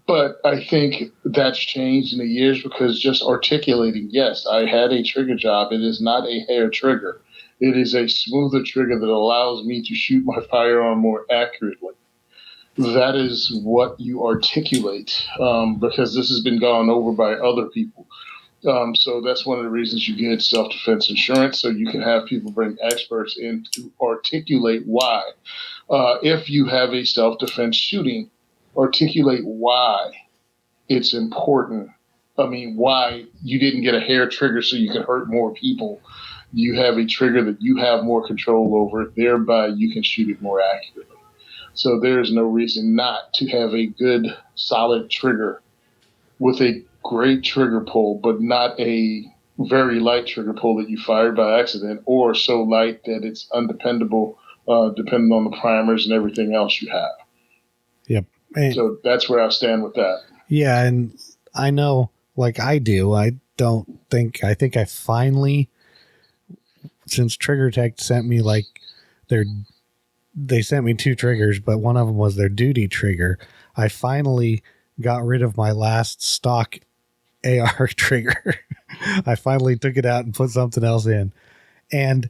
Speaker 4: But I think that's changed in the years because just articulating, yes, I had a trigger job. It is not a hair trigger. It is a smoother trigger that allows me to shoot my firearm more accurately. That is what you articulate, because this has been gone over by other people. So that's one of the reasons you get self-defense insurance, so you can have people bring experts in to articulate why. If you have a self-defense shooting, articulate why it's important. I mean, why you didn't get a hair trigger so you could hurt more people. You have a trigger that you have more control over, thereby you can shoot it more accurately. So there's no reason not to have a good, solid trigger with a great trigger pull, but not a very light trigger pull that you fired by accident, or so light that it's undependable, depending on the primers and everything else you have.
Speaker 1: Yep. And,
Speaker 4: so that's where I stand with that.
Speaker 1: Yeah, and I know, like I do, I think I finally, since Trigger Tech sent me like they sent me 2 triggers, but one of them was their duty trigger. I finally got rid of my last stock AR trigger. I finally took it out and put something else in. And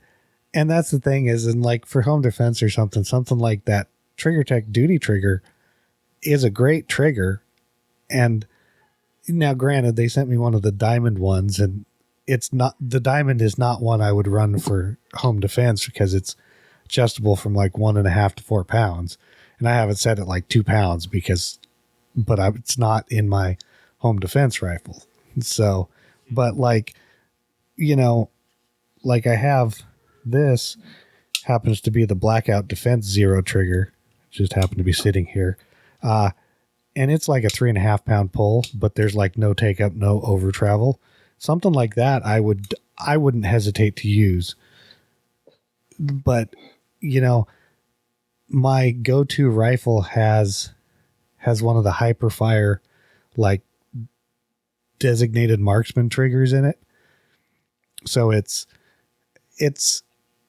Speaker 1: that's the thing is, in like for home defense or something like that, Trigger Tech Duty Trigger is a great trigger. And now granted, they sent me one of the diamond ones, and the diamond is not one I would run for home defense because it's adjustable from like 1.5 to 4 pounds. And I have it set at like 2 pounds but it's not in my home defense rifle. So, but like, like I have this happens to be the Blackout Defense Zero trigger, just happened to be sitting here. And it's like a 3.5 pound pull, but there's like no take up, no over travel. Something like that I wouldn't hesitate to use. But, my go-to rifle has one of the Hyperfire, like, designated marksman triggers in it. So it's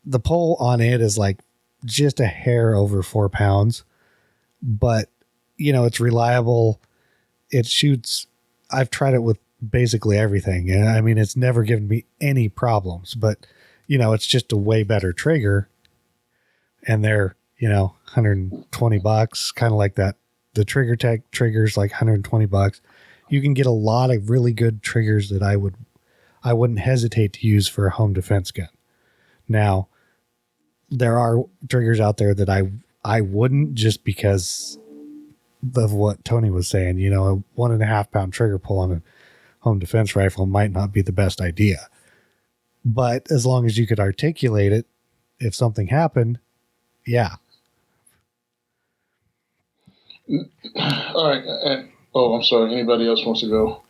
Speaker 1: the pull on it is like just a hair over 4 pounds, but it's reliable. It shoots. I've tried it with basically everything. And I mean, it's never given me any problems, but it's just a way better trigger, and they're, $120, kind of like that. The Trigger Tech triggers like $120. You can get a lot of really good triggers that I wouldn't hesitate to use for a home defense gun. Now, there are triggers out there that I wouldn't, just because of what Tony was saying. A 1.5 pound trigger pull on a home defense rifle might not be the best idea. But as long as you could articulate it, if something happened, yeah.
Speaker 4: All right. I'm sorry. Anybody else wants to go?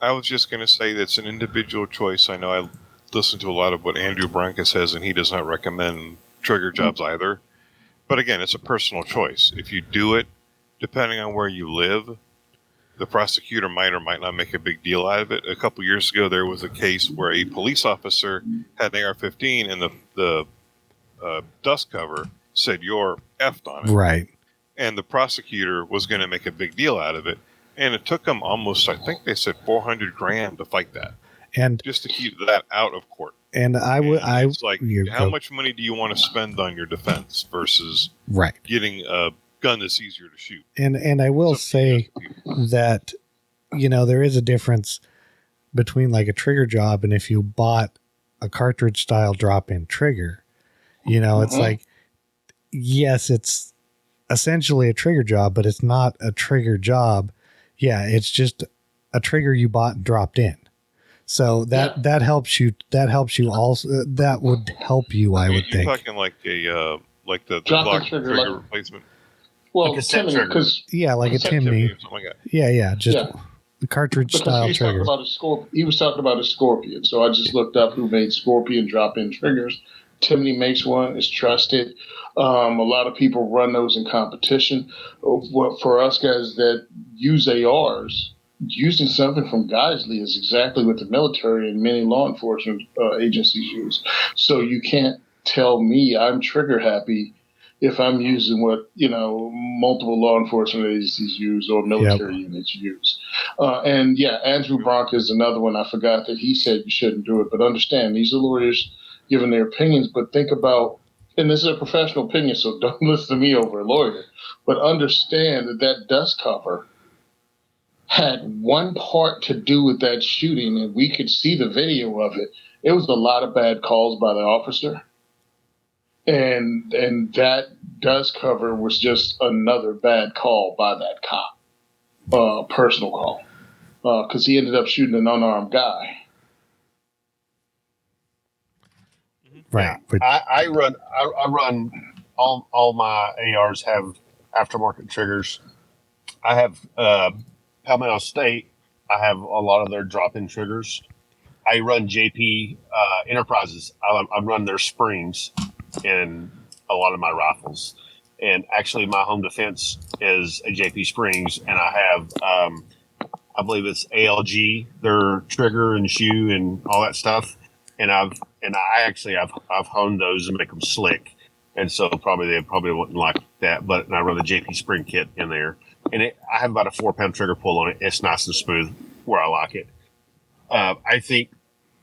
Speaker 2: I was just going to say that's an individual choice. I know I listen to a lot of what Andrew Branca says, and he does not recommend trigger jobs either. But again, it's a personal choice. If you do it, depending on where you live, the prosecutor might or might not make a big deal out of it. A couple years ago, there was a case where a police officer had an AR-15, and the dust cover said "you're effed" on it.
Speaker 1: Right.
Speaker 2: And the prosecutor was going to make a big deal out of it. And it took them almost, I think they said $400,000 to fight that. And just to keep that out of court.
Speaker 1: And
Speaker 2: it's like, how much money do you want to spend on your defense versus getting a gun that's easier to shoot?
Speaker 1: And I will say that, there is a difference between like a trigger job and if you bought a cartridge style drop-in trigger. It's like, yes, it's essentially a trigger job, but it's not a trigger job. Yeah, it's just a trigger you bought and dropped in. So that helps you. That helps you also. That would help you, I would think.
Speaker 2: You're talking like like the block trigger replacement.
Speaker 4: Well,
Speaker 2: like a
Speaker 4: Timney, because
Speaker 1: like a Timney.
Speaker 2: Like that.
Speaker 1: Yeah, just the cartridge style trigger.
Speaker 4: He was talking about a Scorpion, so I just looked up who made Scorpion drop-in triggers. Timney makes one. It's trusted. A lot of people run those in competition. For us guys that use ARs, using something from Geisley is exactly what the military and many law enforcement agencies use. So you can't tell me I'm trigger happy if I'm using what multiple law enforcement agencies use or military units use. Andrew Branca is another one. I forgot that he said you shouldn't do it, but understand these are lawyers giving their opinions. But think about, and this is a professional opinion, so don't listen to me over a lawyer, but understand that dust cover had one part to do with that shooting, and we could see the video of it. It was a lot of bad calls by the officer. And that dust cover was just another bad call by that cop, personal call, because he ended up shooting an unarmed guy.
Speaker 1: Right.
Speaker 3: I run all my ARs have aftermarket triggers. I have Palmetto State. I have a lot of their drop-in triggers. I run JP Enterprises. I run their springs in a lot of my rifles. And actually, my home defense is a JP Springs, and I have, I believe it's ALG, their trigger and shoe and all that stuff. And I've honed those and make them slick. And so they probably wouldn't like that, but I run the JP Spring kit in there. and I have about a 4-pound trigger pull on it. It's nice and smooth where I like it. I think,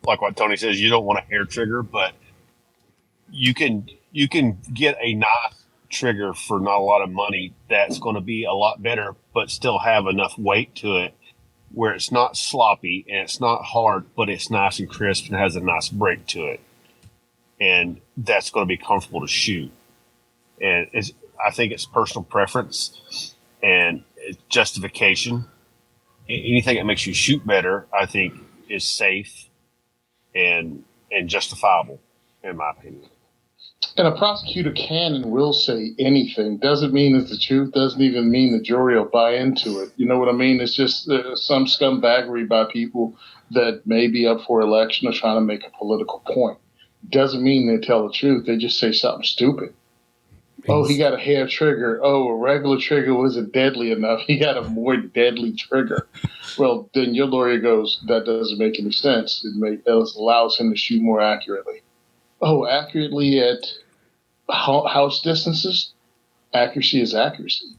Speaker 3: like what Tony says, you don't want a hair trigger, but you can get a nice trigger for not a lot of money that's going to be a lot better, but still have enough weight to it where it's not sloppy and it's not hard, but it's nice and crisp and has a nice break to it. And that's going to be comfortable to shoot. And I think it's personal preference and it's justification. Anything that makes you shoot better, I think, is safe and justifiable, in my opinion.
Speaker 4: And a prosecutor can and will say anything. Doesn't mean it's the truth. Doesn't even mean the jury will buy into it. You know what I mean? It's just some scumbaggery by people that may be up for election or trying to make a political point. Doesn't mean they tell the truth. They just say something stupid. Oh, he got a hair trigger. Oh, a regular trigger wasn't deadly enough. He got a more deadly trigger. Well, then your lawyer goes, that doesn't make any sense. It allows him to shoot more accurately. Oh, accurately at house distances? Accuracy is accuracy.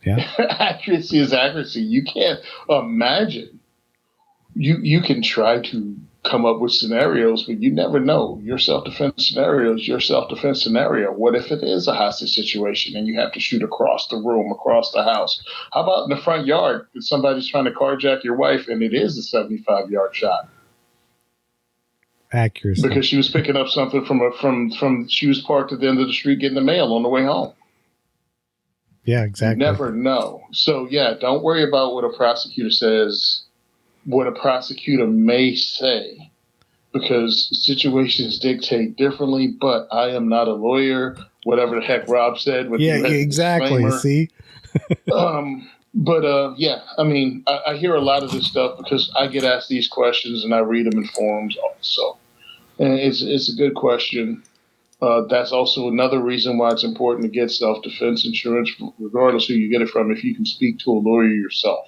Speaker 1: Yeah.
Speaker 4: Accuracy is accuracy. You can't imagine. You can try to come up with scenarios, but you never know. Your self-defense scenario is your self-defense scenario. What if it is a hostage situation and you have to shoot across the room, across the house? How about in the front yard if somebody's trying to carjack your wife and it is a 75-yard shot?
Speaker 1: Accuracy.
Speaker 4: Because she was picking up something from she was parked at the end of the street getting the mail on the way home.
Speaker 1: Yeah, exactly.
Speaker 4: You never know. So yeah, don't worry about what a prosecutor says, what a prosecutor may say, because situations dictate differently, but I am not a lawyer, whatever the heck Rob said. With
Speaker 1: exactly. See?
Speaker 4: Yeah, I mean, I hear a lot of this stuff because I get asked these questions and I read them in forums also. And it's a good question. That's also another reason why it's important to get self-defense insurance, regardless who you get it from, if you can speak to a lawyer yourself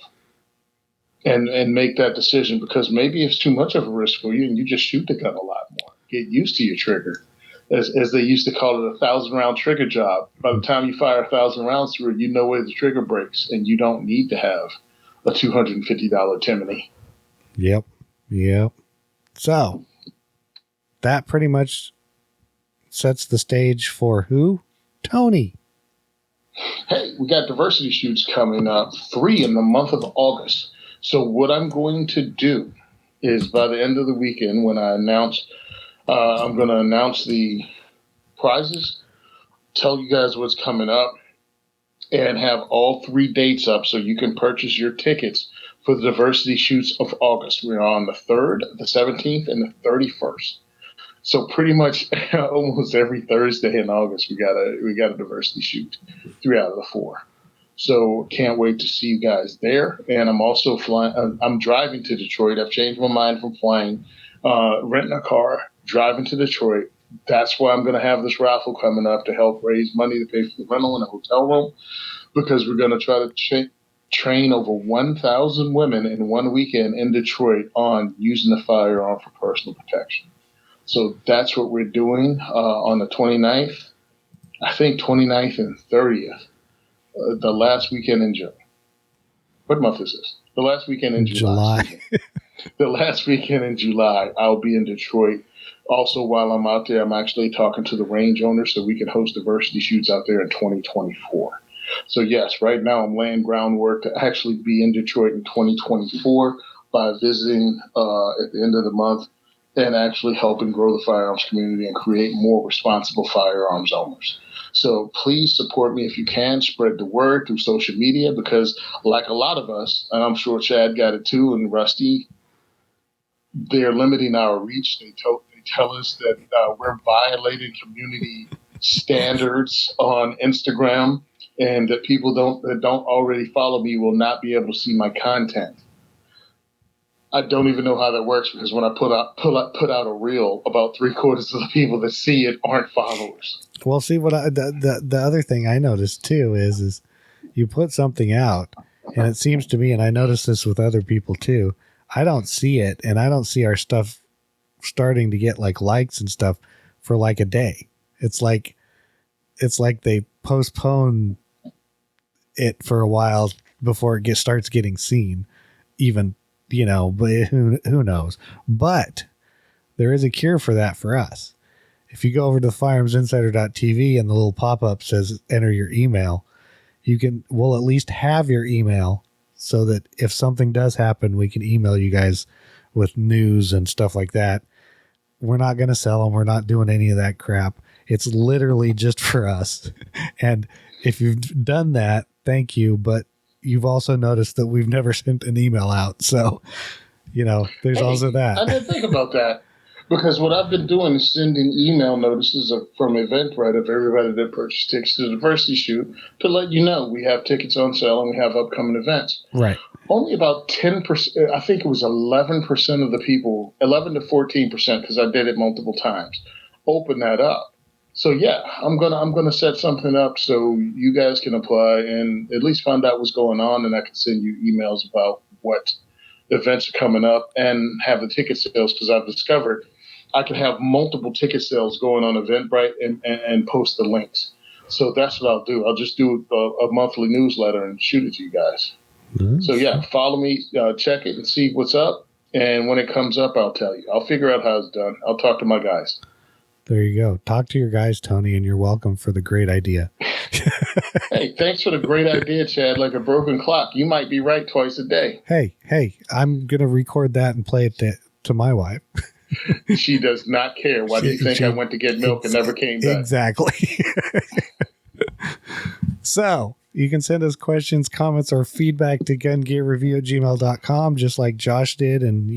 Speaker 4: and make that decision, because maybe it's too much of a risk for you and you just shoot the gun a lot more. Get used to your trigger. As they used to call it, 1,000-round trigger job. By the time you fire 1,000 rounds through it, you know where the trigger breaks, and you don't need to have a $250 Timony.
Speaker 1: Yep. So that pretty much sets the stage for who? Tony.
Speaker 4: Hey, we got diversity shoots coming up, 3 in the month of August. So what I'm going to do is by the end of the weekend, when I announce, I'm going to announce the prizes, tell you guys what's coming up, and have all 3 dates up so you can purchase your tickets for the diversity shoots of August. We're on the 3rd, the 17th, and the 31st. So pretty much almost every Thursday in August, we got a diversity shoot, 3 out of the 4. So can't wait to see you guys there. And I'm also flying. I'm driving to Detroit. I've changed my mind from flying, renting a car, driving to Detroit. That's why I'm going to have this raffle coming up to help raise money to pay for the rental and a hotel room, because we're going to try to train over 1,000 women in one weekend in Detroit on using the firearm for personal protection. So that's what we're doing on the 29th, I think 29th and 30th, the last weekend in June. What month is this? The last weekend in July. The last weekend in July, I'll be in Detroit. Also, while I'm out there, I'm actually talking to the range owners so we can host diversity shoots out there in 2024. So yes, right now I'm laying groundwork to actually be in Detroit in 2024 by visiting at the end of the month and actually helping grow the firearms community and create more responsible firearms owners. So please support me if you can. Spread the word through social media, because like a lot of us, and I'm sure Chad got it too, and Rusty, they're limiting our reach. They tell us that we're violating community standards on Instagram, and that people that don't already follow me will not be able to see my content. I don't even know how that works, because when I put out a reel, about 3/4 of the people that see it aren't followers.
Speaker 1: Well, see, what the other thing I noticed too is you put something out, and it seems to me, and I noticed this with other people too, I don't see it, and I don't see our stuff starting to get like likes and stuff for like a day. It's like they postpone it for a while before it starts getting seen, even, but who knows? But there is a cure for that for us. If you go over to firearmsinsider.tv and the little pop-up says enter your email, we'll at least have your email so that if something does happen, we can email you guys with news and stuff like that. We're not going to sell them. We're not doing any of that crap. It's literally just for us. And if you've done that, thank you. But you've also noticed that we've never sent an email out. So, there's also that.
Speaker 4: I didn't think about that. Because what I've been doing is sending email notices from Eventbrite of everybody that purchased tickets to the diversity shoot to let you know we have tickets on sale and we have upcoming events.
Speaker 1: Right.
Speaker 4: Only about 10%, I think it was 11% of the people, 11 to 14%, because I did it multiple times, open that up. So yeah, I'm gonna set something up so you guys can apply and at least find out what's going on, and I can send you emails about what events are coming up and have the ticket sales, because I've discovered I can have multiple ticket sales going on Eventbrite and post the links. So that's what I'll do. I'll just do a monthly newsletter and shoot it to you guys. Mm-hmm. So yeah, follow me, check it and see what's up. And when it comes up, I'll tell you. I'll figure out how it's done. I'll talk to my guys.
Speaker 1: There you go. Talk to your guys, Tony, and you're welcome for the great idea.
Speaker 4: Hey, thanks for the great idea, Chad. Like a broken clock. You might be right twice a day.
Speaker 1: Hey, I'm going to record that and play it to my wife.
Speaker 4: She does not care. Why do you think I went to get milk and never came back?
Speaker 1: Exactly. So you can send us questions, comments, or feedback to gungearreview@gmail.com, just like Josh did. And,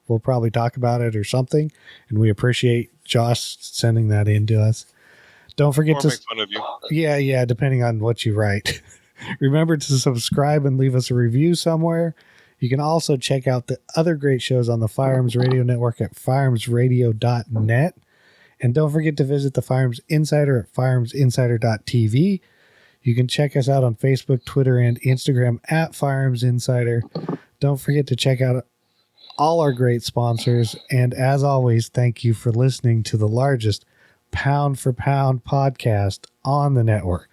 Speaker 1: we'll probably talk about it or something. And we appreciate Josh sending that in to us. Don't forget to make fun of you. Yeah. Depending on what you write. Remember to subscribe and leave us a review somewhere. You can also check out the other great shows on the Firearms Radio Network at firearmsradio.net. And don't forget to visit the Firearms Insider at firearmsinsider.tv. You can check us out on Facebook, Twitter, and Instagram at Firearms Insider. Don't forget to check out all our great sponsors. And as always, thank you for listening to the largest pound for pound podcast on the network.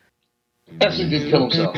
Speaker 4: Actually did kill himself.